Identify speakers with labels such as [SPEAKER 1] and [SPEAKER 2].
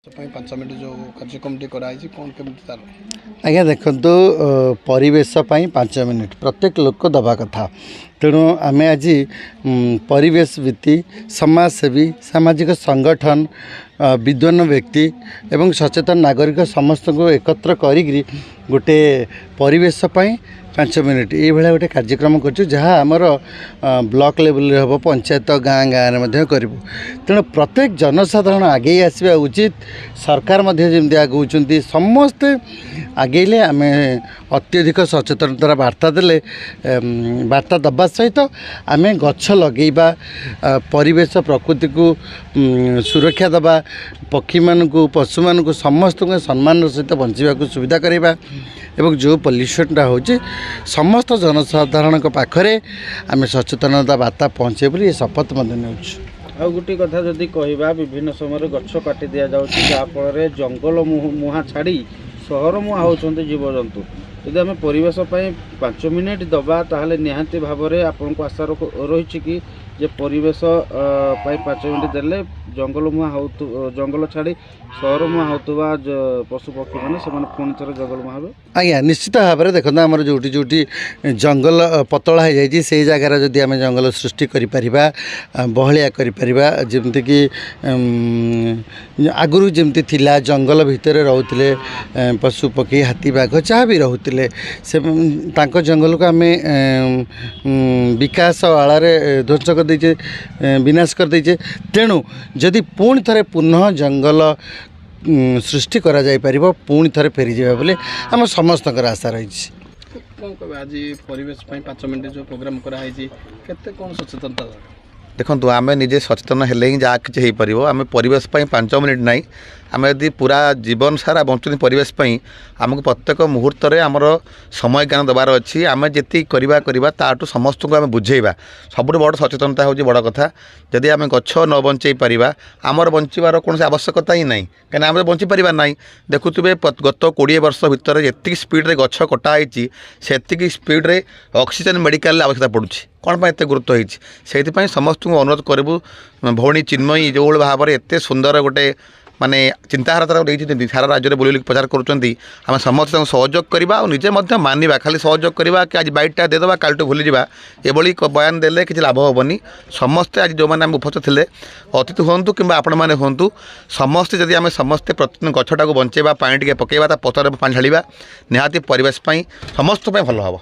[SPEAKER 1] पांच मिनट जो कार्यक्रम कराई कौन केमी तार
[SPEAKER 2] आज्ञा देखु परिवेश 5 मिनिट प्रत्येक लोक दबा कथा तेणु आम आज परिवेश वीति समाजसेवी सामाजिक संगठन विद्वान व्यक्ति एवं सचेतन नागरिक समस्त को एकत्र करी गोटे परिवेश 5 मिनिट ये भाया गोटे कार्यक्रम करमर ब्लॉक लेवल हम पंचायत गाँ गाँव करूँ तेणु प्रत्येक जनसाधारण आगे आसवा उचित सरकार जमी आगे समस्ते आगेले आम अत्यधिक सचेतनतार वार्ता देले वार्ता दबा सहित आम गछ लगेबा परिवेश प्रकृति को सुरक्षा दबा पक्षी मानू पशु मानू समस्त सम्मान सहित बंचा सुविधा करवा एवं जो पल्यूशनटा हो समस्त जनसाधारण पाखरे आम सचेतनता वार्ता पहुँचे बोली शपथ
[SPEAKER 3] आ गोटे कथा जदि कहवा विभिन्न समय गछ काटी दि जाफल जंगल मुहां छाड़ी सहर मुहां होती जीवजंतु यदि आम परिवेश 5 मिनिट दबा ताहले निहांती भाव में आपन को आशा रही कि जे परिवेश 5 मिनिट देले जंगल मुहां हो जंगल छाड़ी सहर मुहां होता पशु पक्षी मैंने पुणी थे जंगल मुहां
[SPEAKER 2] आज्ञा निश्चित भाव में देखो आम जो जंगल पतला हो जाए से जगार जदि आम जंगल सृष्टि बहलिया जमीक आगुरी जमती थिला जंगल भितर रोते पशु पक्षी हाथी बाघ जहाँ भी रोते से जंगल को आम विकास आड़े ध्वंस करदे विनाश करदे तेणु जदि पुणी थे पुनः जंगल सृष्टि करा जाय परिबो पुणी थे फेरी जाए बोले आम समस्त आशा रही
[SPEAKER 1] कौन कह आज परिवेश 5 मिनट जो प्रोग्राम कराई केते कौन सचेतनता
[SPEAKER 4] देखो आम निजे सचेतन हेले ही जहाँ किसी हो पार आम परिवेश 5 मिनिट ना आम यदि पूरा जीवन सारा बंचुनी परिवेश आमको प्रत्येक मुहूर्त में आमर समय ज्ञान देवार अच्छी आम जी करवा ताठू समस्त को आम बुझेबा सब बड़ सचेतनता हूँ बड़ कथा जदि आम गछ न बंचे पारिबा आमर बंचार कौन आवश्यकता ही ना कहीं आम बंची पारिबा ना देखुए गत 20 वर्ष भितर जी स्पीड गछ कटाई से स्पीड ऑक्सीजन मेडिकल आवश्यकता पड़ुछि कौन एत गुरुत्व होती समस्त को अनुरोध करूँ भौणी चिन्मयी जो भाव में एत सुंदर गोटे माने चिंताधारा नहीं सारा राज्य में बुले प्रचार करें समस्त सहयोग करवा और निजे मानवा खाली सहयोग करवा कि आज बाइटा देदेबा कालटू भूली जावा एभली बयान देले किसी लाभ हेनी समस्ते आज जो मैंने आम उपस्थित थे अतिथि हूँ कि आपण मैंने हूँ समस्ते जदि आम समस्ते प्रतिदिन गछटा को बंचेबा पानी टे पकेबा पतर पानी ढालिबा निहाती परिवेश समस्त भल हम।